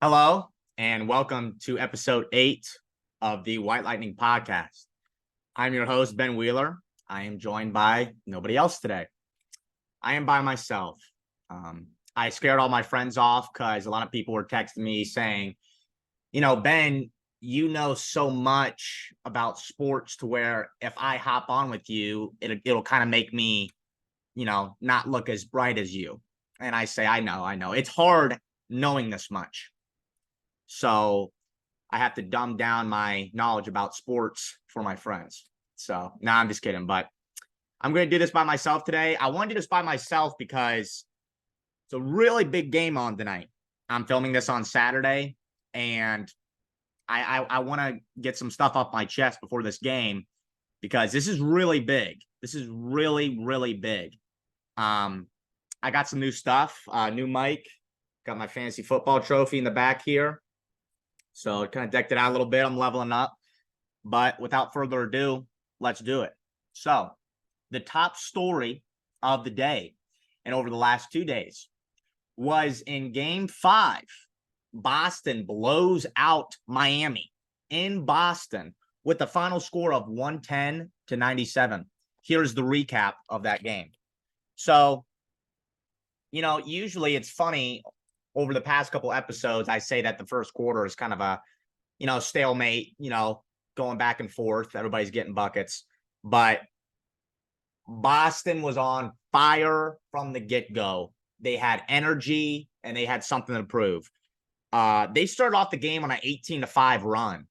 Hello, and welcome to episode 8 of the White Lightning podcast. I'm your host, Ben Wheeler. I am joined by nobody else today. I am by myself. I scared all my friends off because a lot of people were texting me saying, Ben, you know so much about sports to where if I hop on with you, it'll kind of make me, not look as bright as you. And I say, I know. It's hard knowing this much. So I have to dumb down my knowledge about sports for my friends. So no, I'm just kidding. But I'm going to do this by myself today. I want to do this by myself because it's a really big game on tonight. I'm filming this on Saturday, and I want to get some stuff off my chest before this game because this is really big. This is really, really big. I got some new stuff, new mic, got my fantasy football trophy in the back here. So kind of decked it out a little bit. I'm leveling up. But without further ado, let's do it. So the top story of the day and over the last 2 days was in game 5. Boston blows out Miami in Boston with the final score of 110-97. Here's the recap of that game. So, usually it's funny. Over the past couple episodes, I say that the first quarter is kind of a, stalemate, going back and forth. Everybody's getting buckets. But Boston was on fire from the get-go. They had energy and they had something to prove. They started off the game on an 18-5 run.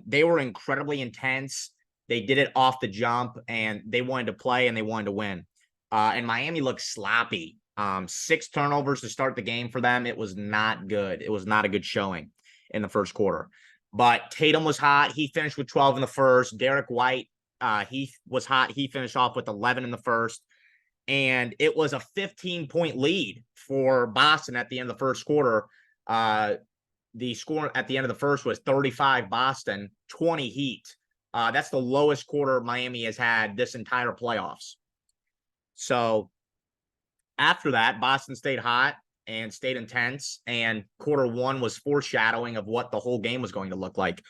They were incredibly intense. They did it off the jump, and they wanted to play and they wanted to win. And Miami looked sloppy. 6 turnovers to start the game for them. It was not good. It was not a good showing in the first quarter. But Tatum was hot. He finished with 12 in the first. Derek White, he was hot. He finished off with 11 in the first. And it was a 15-point lead for Boston at the end of the first quarter. The score at the end of the first was 35 Boston, 20 Heat. That's the lowest quarter Miami has had this entire playoffs. So after that, Boston stayed hot and stayed intense, and quarter 1 was foreshadowing of what the whole game was going to look like.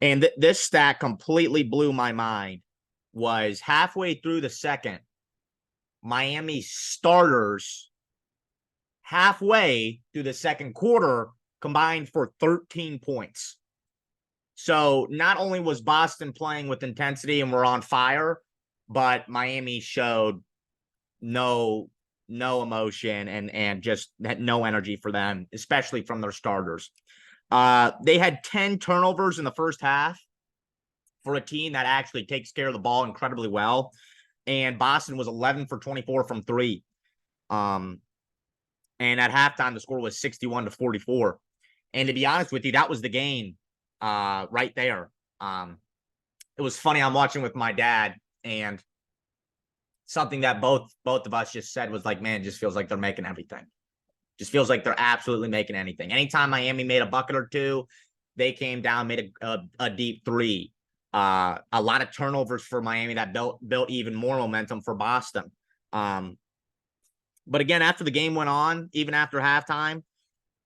This stat completely blew my mind. Was halfway through the second, Miami starters halfway through the second quarter combined for 13 points. So not only was Boston playing with intensity and were on fire, but Miami showed no emotion and just had no energy for them, especially from their starters. They had 10 turnovers in the first half for a team that actually takes care of the ball incredibly well. And Boston was 11 for 24 from 3. And at halftime, the score was 61-44. And to be honest with you, that was the game right there. It was funny. I'm watching with my dad, and something that both of us just said was like, man, it just feels like they're making everything. Just feels like they're absolutely making anything. Anytime Miami made a bucket or two, they came down, made a deep 3. A lot of turnovers for Miami that built even more momentum for Boston. But again, after the game went on, even after halftime,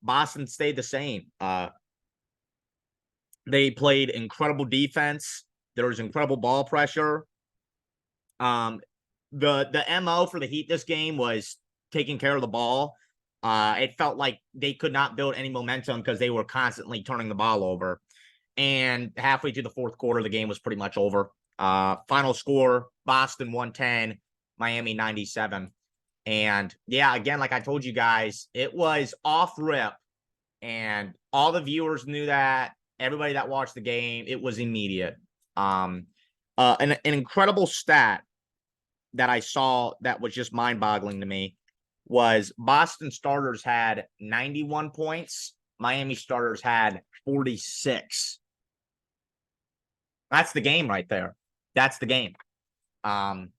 Boston stayed the same. They played incredible defense. There was incredible ball pressure. The MO for the Heat this game was taking care of the ball. It felt like they could not build any momentum because they were constantly turning the ball over. And halfway through the fourth quarter, the game was pretty much over. Final score, Boston 110, Miami 97. And yeah, again, like I told you guys, it was off rip. And all the viewers knew that. Everybody that watched the game, it was immediate. An incredible stat that I saw that was just mind-boggling to me was Boston starters had 91 points. Miami starters had 46. That's the game right there. That's the game. It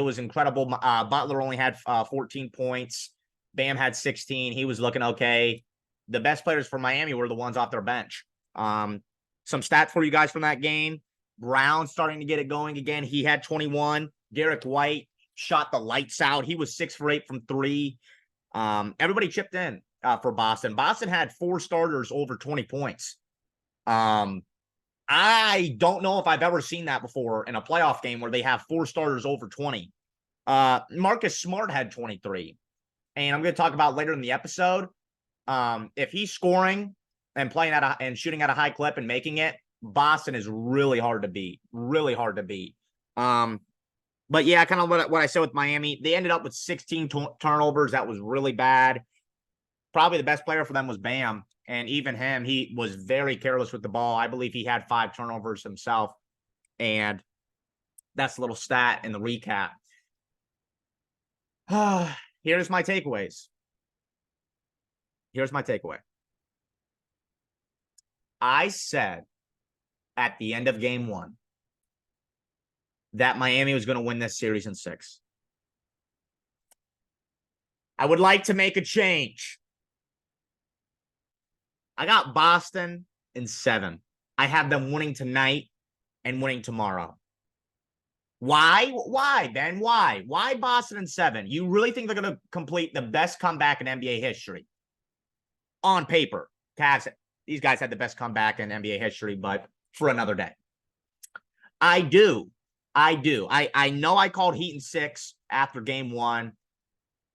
was incredible. Butler only had 14 points. Bam had 16. He was looking okay. The best players for Miami were the ones off their bench. Some stats for you guys from that game. Brown starting to get it going again. He had 21. Derek White shot the lights out. He was 6 for 8 from 3. Everybody chipped in. for Boston. Boston had 4 starters over 20 points. I don't know if I've ever seen that before in a playoff game where they have 4 starters over 20. Marcus Smart had 23. And I'm going to talk about later in the episode. If he's scoring and playing and shooting at a high clip and making it, Boston is really hard to beat. Really hard to beat. But yeah, kind of what I said with Miami. They ended up with 16 turnovers. That was really bad. Probably the best player for them was Bam. And even him, he was very careless with the ball. I believe he had 5 turnovers himself. And that's a little stat in the recap. Here's my takeaways. Here's my takeaway. I said at the end of game 1 that Miami was going to win this series in 6. I would like to make a change. I got Boston in 7. I have them winning tonight and winning tomorrow. Why? Why, Ben? Why? Why Boston in 7? You really think they're going to complete the best comeback in NBA history? On paper, Cavs, these guys had the best comeback in NBA history, but for another day. I do. I know I called Heat in 6 after game 1,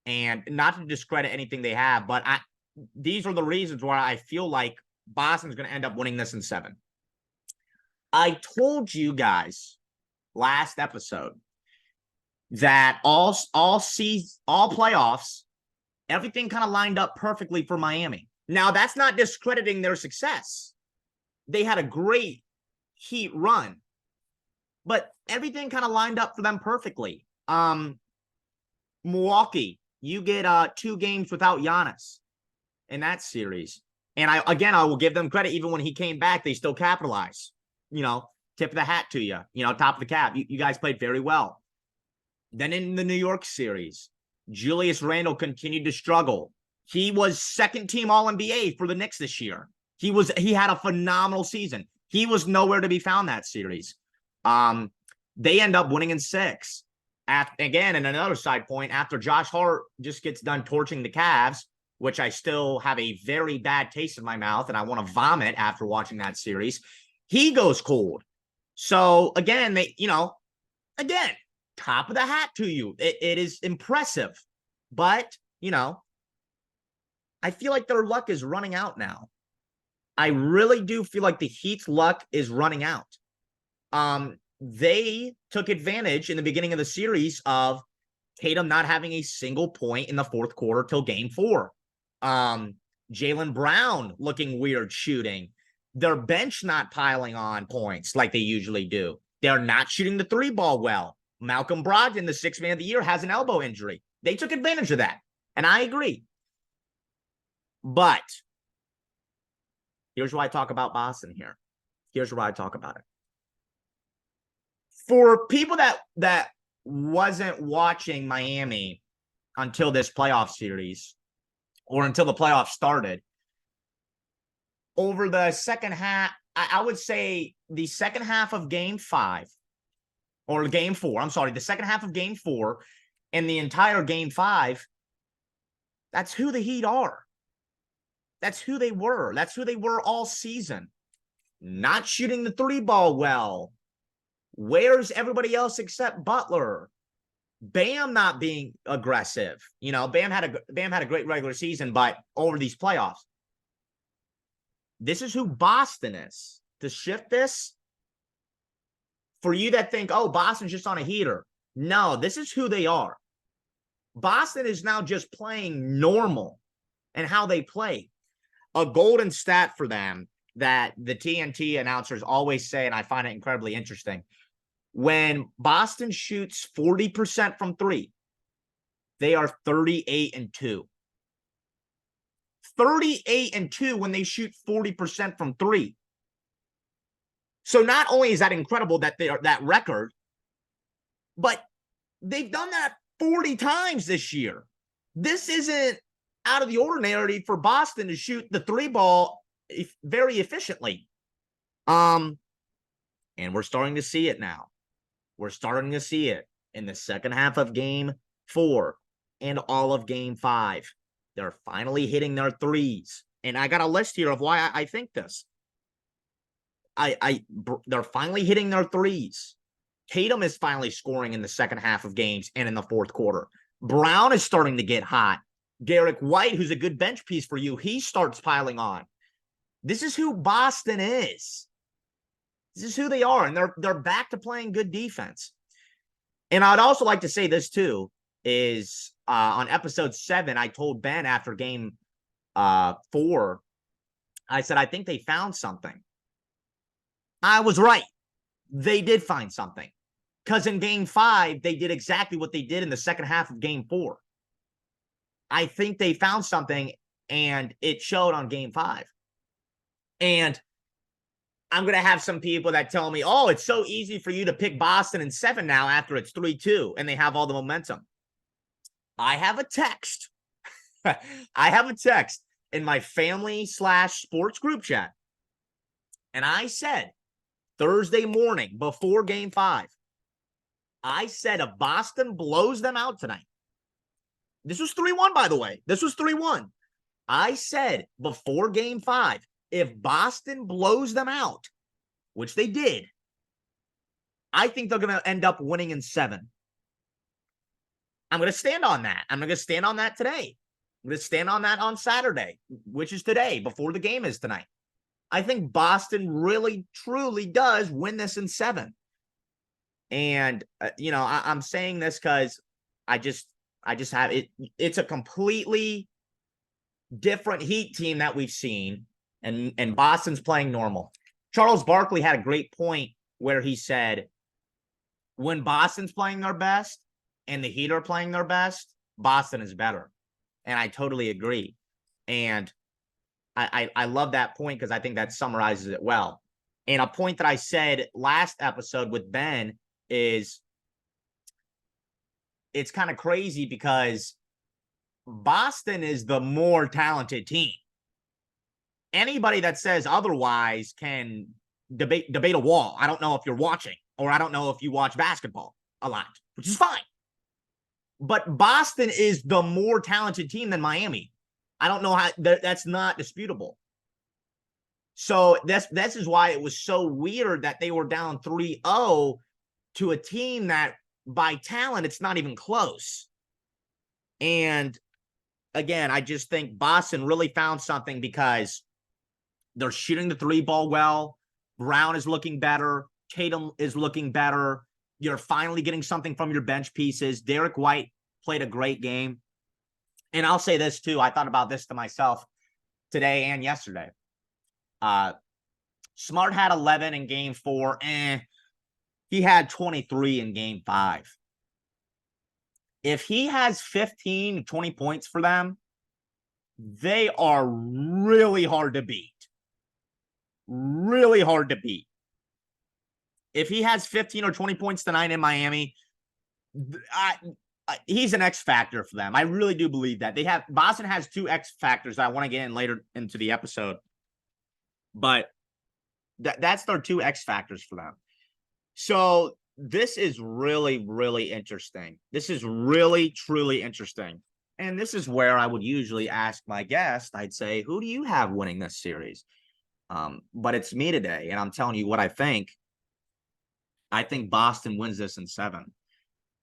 and not to discredit anything they have, but these are the reasons why I feel like Boston's going to end up winning this in 7. I told you guys last episode that all playoffs, everything kind of lined up perfectly for Miami. Now, that's not discrediting their success. They had a great Heat run, but everything kind of lined up for them perfectly. Milwaukee, you get 2 games without Giannis in that series. And I will give them credit. Even when he came back, they still capitalized. Tip of the hat to you. Top of the cap. You guys played very well. Then in the New York series, Julius Randle continued to struggle. He was 2nd-team All-NBA for the Knicks this year. He had a phenomenal season. He was nowhere to be found that series. They end up winning in 6. Again, in another side point, after Josh Hart just gets done torching the Cavs, which I still have a very bad taste in my mouth, and I want to vomit after watching that series, he goes cold. So again, top of the hat to you. It is impressive, but I feel like their luck is running out now. I really do feel like the Heat's luck is running out. They took advantage in the beginning of the series of Tatum not having a single point in the 4th quarter till game 4. Jaylen Brown looking weird shooting. Their bench not piling on points like they usually do. They're not shooting the 3 ball well. Malcolm Brogdon, the 6th man of the year, has an elbow injury. They took advantage of that, and I agree. But here's why I talk about Boston here. Here's why I talk about it. For people that wasn't watching Miami until this playoff series or until the playoffs started, over the second half, I would say the second half of game 5 or game 4, the second half of game 4 and the entire game 5, that's who the Heat are. That's who they were. That's who they were all season. Not shooting the 3 ball well. Where's everybody else except Butler? Bam not being aggressive. Bam had a great regular season, but over these playoffs, this is who Boston is. To shift this, for you that think, oh, Boston's just on a heater. No, this is who they are. Boston is now just playing normal and how they play. A golden stat for them that the TNT announcers always say, and I find it incredibly interesting. When Boston shoots 40% from 3, they are 38-2. 38-2 when they shoot 40% from 3. So not only is that incredible that they are that record, but they've done that 40 times this year. This isn't out of the ordinary for Boston to shoot the 3 ball very efficiently. And we're starting to see it now. We're starting to see it in the second half of game 4 and all of game 5. They're finally hitting their threes. And I got a list here of why I think this. They're finally hitting their threes. Tatum is finally scoring in the second half of games and in the fourth quarter. Brown is starting to get hot. Derek White, who's a good bench piece for you, he starts piling on. This is who Boston is. This is who they are, and they're back to playing good defense. And I'd also like to say this too, is on episode 7, I told Ben after game 4, I said, I think they found something. I was right. They did find something. Because in game 5, they did exactly what they did in the second half of game 4. I think they found something, and it showed on game 5. And I'm going to have some people that tell me, oh, it's so easy for you to pick Boston in 7 now after it's 3-2, and they have all the momentum. I have a text. I have a text in my family/sports group chat. And I said, Thursday morning before game 5, I said if Boston blows them out tonight, this was 3-1, by the way. This was 3-1. I said before game 5, if Boston blows them out, which they did, I think they're going to end up winning in 7. I'm going to stand on that. I'm going to stand on that today. I'm going to stand on that on Saturday, which is today, before the game is tonight. I think Boston really, truly does win this in 7. And, I'm saying this because I just have it. It's a completely different Heat team that we've seen, and Boston's playing normal. Charles Barkley had a great point where he said, when Boston's playing their best and the Heat are playing their best, Boston is better. And I totally agree. And I love that point because I think that summarizes it well. And a point that I said last episode with Ben is it's kind of crazy because Boston is the more talented team. Anybody that says otherwise can debate a wall. I don't know if you're watching, or I don't know if you watch basketball a lot, which is fine. But Boston is the more talented team than Miami. I don't know how that's not disputable. So this is why it was so weird that they were down 3-0 to a team that by talent, it's not even close. And again, I just think Boston really found something because they're shooting the 3 ball well. Brown is looking better. Tatum is looking better. You're finally getting something from your bench pieces. Derek White played a great game. And I'll say this too. I thought about this to myself today and yesterday. Smart had 11 in game 4. He had 23 in game 5. If he has 15 to 20 points for them, they are really hard to beat. Really hard to beat. If he has 15 or 20 points tonight in Miami, he's an X factor for them. I really do believe that. Boston has 2 X factors that I want to get in later into the episode. But that's their 2 X factors for them. So this is really, really interesting. This is really, truly interesting. And this is where I would usually ask my guest, I'd say, who do you have winning this series? But it's me today, and I'm telling you what I think. I think Boston wins this in 7.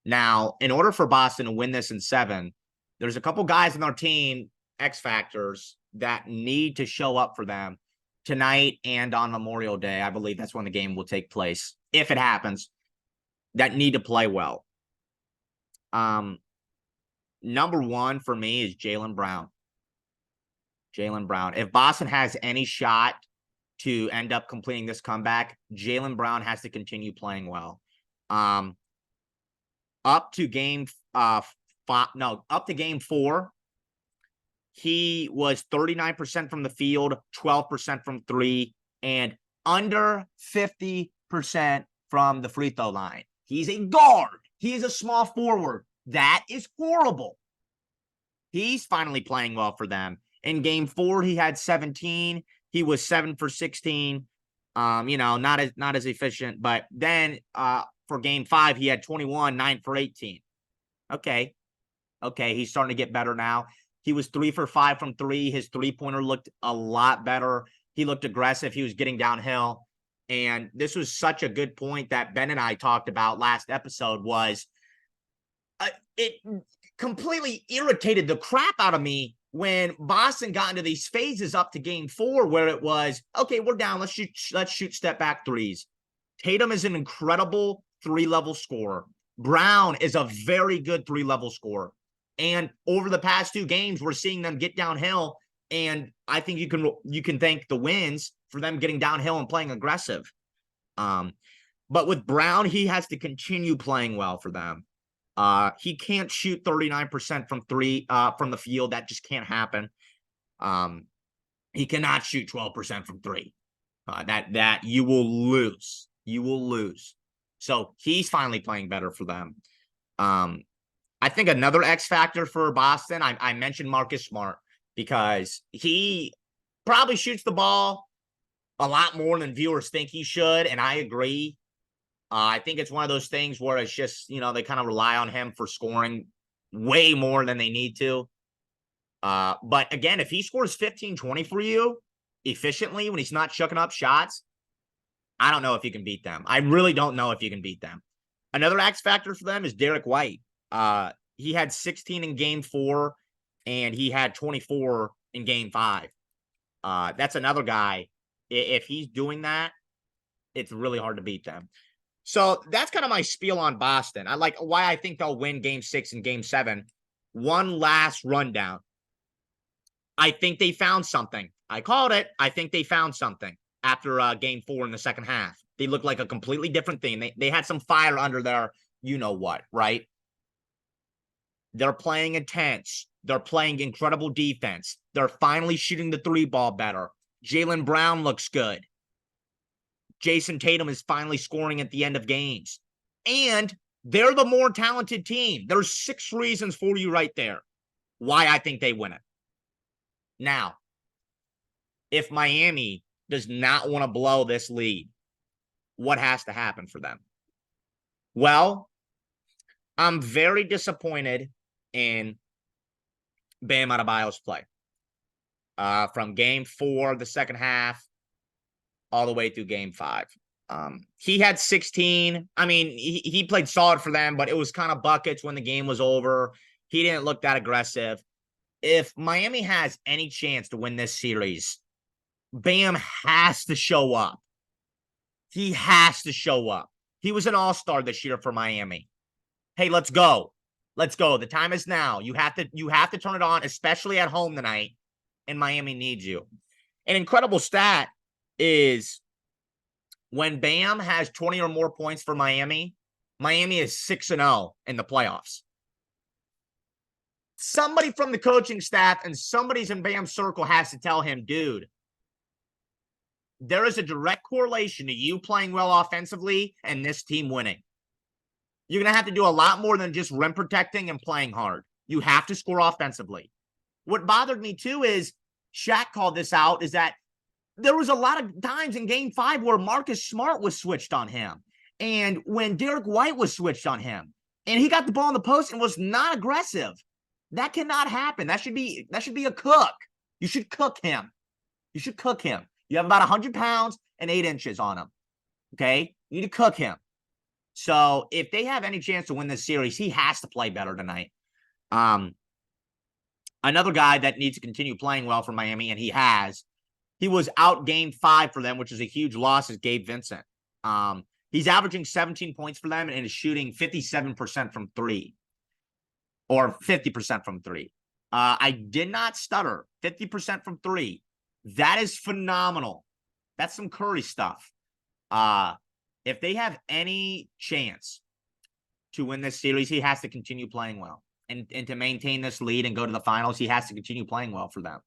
Now, in order for Boston to win this in 7, there's a couple guys on our team, X factors, that need to show up for them tonight and on Memorial Day. I believe that's when the game will take place, if it happens, that need to play well. Number 1 for me is Jaylen Brown. Jaylen Brown. If Boston has any shot to end up completing this comeback, Jaylen Brown has to continue playing well. Up to game 4, he was 39% from the field, 12% from 3, and under 50% from the free throw line. He's a guard. He is a small forward. That is horrible. He's finally playing well for them. In game 4, he had 17. He was 7 for 16. Not as efficient. But then for game 5, he had 21, 9 for 18. Okay, he's starting to get better now. He was 3 for 5 from three. His three-pointer looked a lot better. He looked aggressive. He was getting downhill. And this was such a good point that Ben and I talked about last episode was it completely irritated the crap out of me when Boston got into these phases up to game 4 where it was, okay, we're down. Let's shoot step back threes. Tatum is an incredible 3-level scorer. Brown is a very good 3-level scorer. And over the past 2 games, we're seeing them get downhill. And I think you can thank the wins for them getting downhill and playing aggressive. But with Brown, he has to continue playing well for them. He can't shoot 39% from three from the field. That just can't happen. He cannot shoot 12% from three. That you will lose. You will lose. So he's finally playing better for them. I think another X factor for Boston, I mentioned Marcus Smart because he probably shoots the ball a lot more than viewers think he should, and I agree. I think it's one of those things where it's just, they kind of rely on him for scoring way more than they need to. But again, if he scores 15, 20 for you efficiently when he's not chucking up shots, I don't know if you can beat them. I really don't know if you can beat them. Another X factor for them is Derek White. He had 16 in game 4 and he had 24 in game 5. That's another guy. If he's doing that, it's really hard to beat them. So that's kind of my spiel on Boston. I like why I think they'll win game 6 and game 7. One last rundown. I think they found something. I called it. I think they found something after game 4 in the second half. They looked like a completely different thing. They had some fire under their you-know-what, right? They're playing intense. They're playing incredible defense. They're finally shooting the 3 ball better. Jaylen Brown looks good. Jason Tatum is finally scoring at the end of games. And they're the more talented team. There's 6 reasons for you right there why I think they win it. Now, if Miami does not want to blow this lead, what has to happen for them? Well, I'm very disappointed in Bam Adebayo's play. From game 4, the second half, all the way through game 5. He had 16. I mean, he played solid for them, but it was kind of buckets when the game was over. He didn't look that aggressive. If Miami has any chance to win this series, Bam has to show up. He has to show up. He was an all-star this year for Miami. Hey, let's go. Let's go. The time is now. You have to turn it on, especially at home tonight, and Miami needs you. An incredible stat is when Bam has 20 or more points for Miami, Miami is 6-0 in the playoffs. Somebody from the coaching staff and somebody's in Bam's circle has to tell him, dude, there is a direct correlation to you playing well offensively and this team winning. You're going to have to do a lot more than just rim protecting and playing hard. You have to score offensively. What bothered me too is Shaq called this out, is that there was a lot of times in game 5 where Marcus Smart was switched on him. And when Derek White was switched on him and he got the ball in the post and was not aggressive. That cannot happen. That should be a cook. You should cook him. You should cook him. You have about 100 pounds and 8 inches on him. Okay? You need to cook him. So if they have any chance to win this series, he has to play better tonight. Another guy that needs to continue playing well for Miami, and he was out game 5 for them, which is a huge loss, is Gabe Vincent. He's averaging 17 points for them and is shooting 57% from 3 or 50% from 3. I did not stutter. 50% from 3. That is phenomenal. That's some Curry stuff. If they have any chance to win this series, he has to continue playing well. And to maintain this lead and go to the finals, he has to continue playing well for them.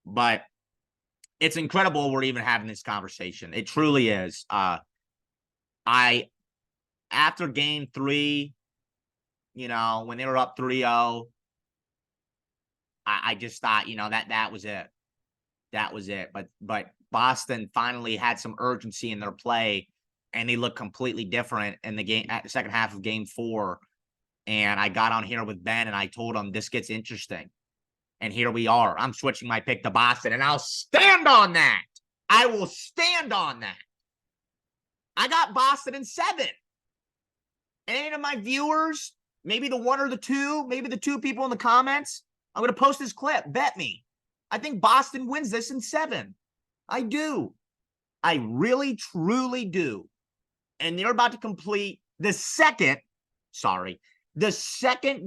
But it's incredible we're even having this conversation. It truly is. After game 3, when they were up 3-0, I just thought, that was it. That was it. But Boston finally had some urgency in their play, and they looked completely different in the game at the second half of game 4. And I got on here with Ben and I told him this gets interesting. And here we are. I'm switching my pick to Boston, and I'll stand on that. I will stand on that. I got Boston in 7. Any of my viewers, maybe the one or the two, maybe the two people in the comments, I'm going to post this clip. Bet me. I think Boston wins this in 7. I do. I really, truly do. And they're about to complete the second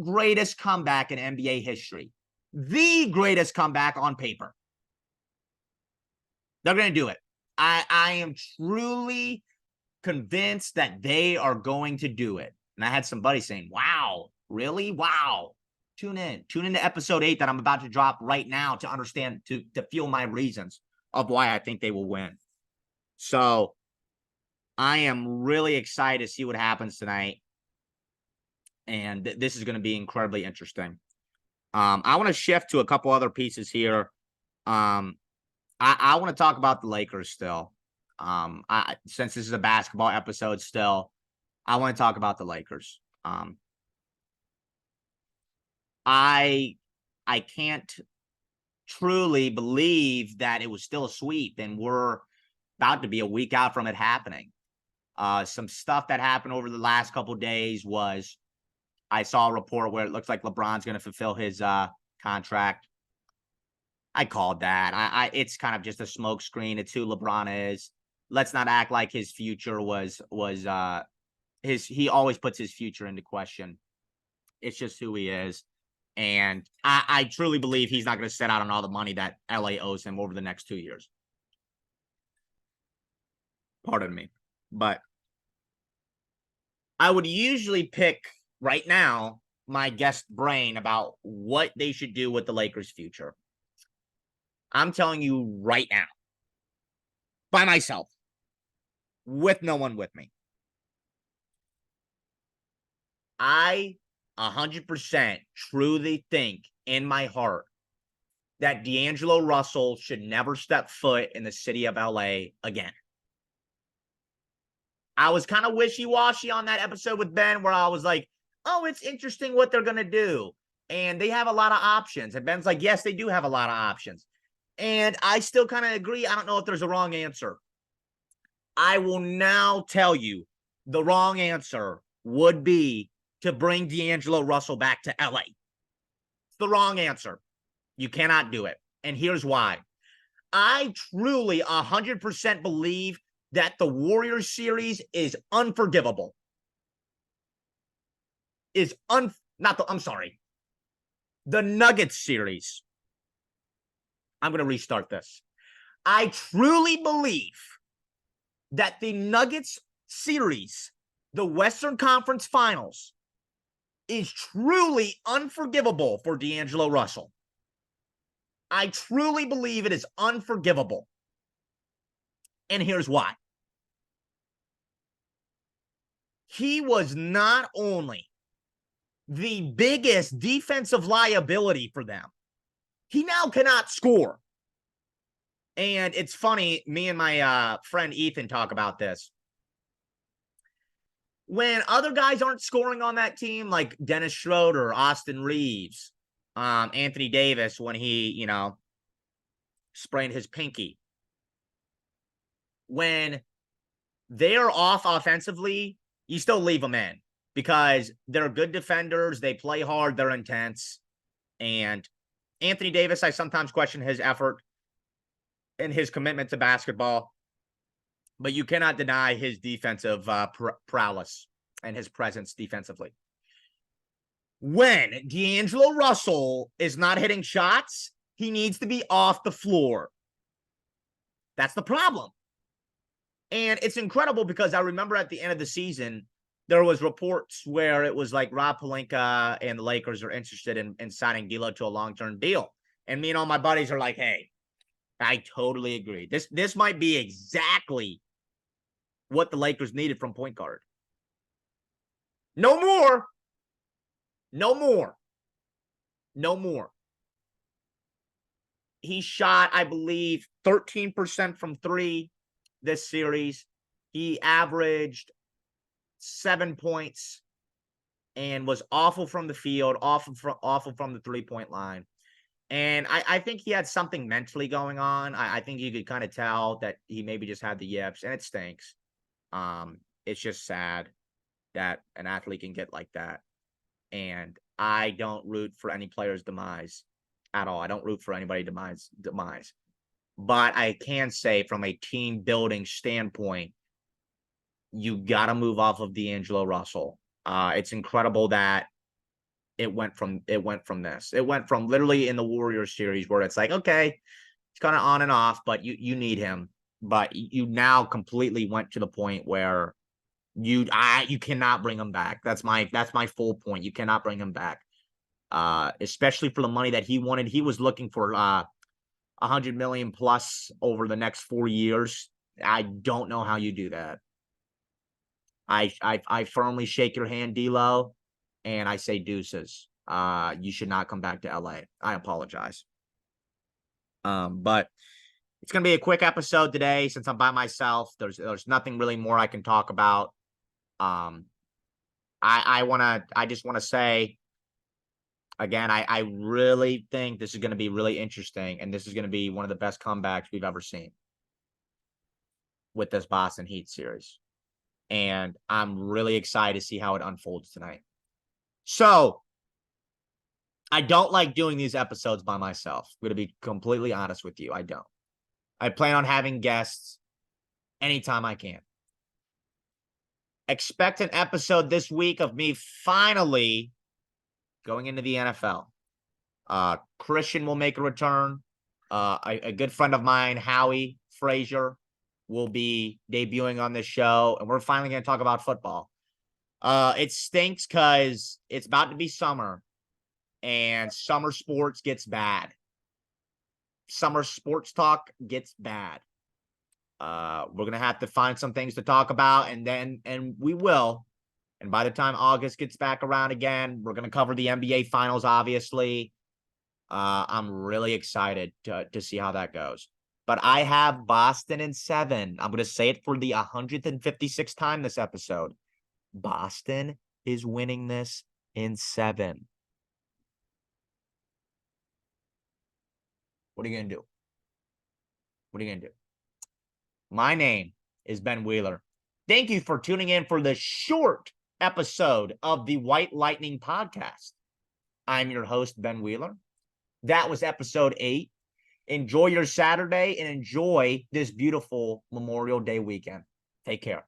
greatest comeback in NBA history. The greatest comeback on paper. They're going to do it. I am truly convinced that they are going to do it. And I had some buddies saying, wow, really? Wow. Tune in to episode 8 that I'm about to drop right now to understand, to feel my reasons of why I think they will win. So I am really excited to see what happens tonight. And this is going to be incredibly interesting. I want to shift to a couple other pieces here. I want to talk about the Lakers still. Since this is a basketball episode still, I want to talk about the Lakers. I can't truly believe that it was still a sweep, and we're about to be a week out from it happening. Some stuff that happened over the last couple of days was I saw a report where it looks like LeBron's going to fulfill his contract. I called that. It's kind of just a smokescreen. It's who LeBron is. Let's not act like his future was he always puts his future into question. It's just who he is. And I truly believe he's not going to set out on all the money that LA owes him over the next 2 years. Pardon me. But I would usually pick right now my guest brain about what they should do with the Lakers' future. I'm telling you right now, by myself, with no one with me. I 100% truly think in my heart that D'Angelo Russell should never step foot in the city of LA again. I was kind of wishy-washy on that episode with Ben where I was like, oh, it's interesting what they're going to do. And they have a lot of options. And Ben's like, yes, they do have a lot of options. And I still kind of agree. I don't know if there's a wrong answer. I will now tell you the wrong answer would be to bring D'Angelo Russell back to LA. It's the wrong answer. You cannot do it. And here's why. I truly 100% believe that the Warriors series is unforgivable. The Nuggets series. I'm going to restart this. I truly believe that the Nuggets series, the Western Conference Finals, is truly unforgivable for D'Angelo Russell. I truly believe it is unforgivable. And here's why. He was not only the biggest defensive liability for them, he now cannot score. And it's funny, me and my friend Ethan talk about this. When other guys aren't scoring on that team, like Dennis Schroeder, Austin Reeves, Anthony Davis, when he, sprained his pinky. When they're off offensively, you still leave them in because they're good defenders. They play hard. They're intense. And Anthony Davis, I sometimes question his effort and his commitment to basketball, but you cannot deny his defensive prowess and his presence defensively. When D'Angelo Russell is not hitting shots, he needs to be off the floor. That's the problem. And it's incredible because I remember at the end of the season, there was reports where it was like Rob Pelinka and the Lakers are interested in signing D'Lo to a long-term deal. And me and all my buddies are like, hey, I totally agree. This might be exactly what the Lakers needed from point guard. No more. No more. No more. He shot, I believe, 13% from 3 this series. He averaged 7 points and was awful from the field, awful from the 3-point line. And I think he had something mentally going on. I think you could kind of tell that he maybe just had the yips, and it stinks. It's just sad that an athlete can get like that. And I don't root for any player's demise at all. I don't root for anybody's demise. But I can say from a team building standpoint, you got to move off of D'Angelo Russell. It's incredible that it went from this. It went from literally in the Warriors series where it's like, okay, it's kind of on and off, but you need him. But you now completely went to the point where you cannot bring him back. That's my full point. You cannot bring him back. Especially for the money that he wanted. He was looking for 100 million plus over the next 4 years. I don't know how you do that. I firmly shake your hand, D'Lo, and I say deuces. You should not come back to LA. I apologize. But it's gonna be a quick episode today since I'm by myself. There's nothing really more I can talk about. I just wanna say again, I really think this is gonna be really interesting, and this is gonna be one of the best comebacks we've ever seen with this Boston Heat series. And I'm really excited to see how it unfolds tonight. So I don't like doing these episodes by myself. I'm going to be completely honest with you. I don't. I plan on having guests anytime I can. Expect an episode this week of me finally going into the NFL. Christian will make a return. A good friend of mine, Howie Frazier, will be debuting on this show, and we're finally going to talk about football. It stinks because it's about to be summer, and summer sports gets bad. Summer sports talk gets bad. We're going to have to find some things to talk about, and we will. And by the time August gets back around again, we're going to cover the NBA Finals, obviously. I'm really excited to see how that goes. But I have Boston in 7. I'm going to say it for the 156th time this episode. Boston is winning this in 7. What are you going to do? What are you going to do? My name is Ben Wheeler. Thank you for tuning in for the short episode of the White Lightning podcast. I'm your host, Ben Wheeler. That was episode 8. Enjoy your Saturday and enjoy this beautiful Memorial Day weekend. Take care.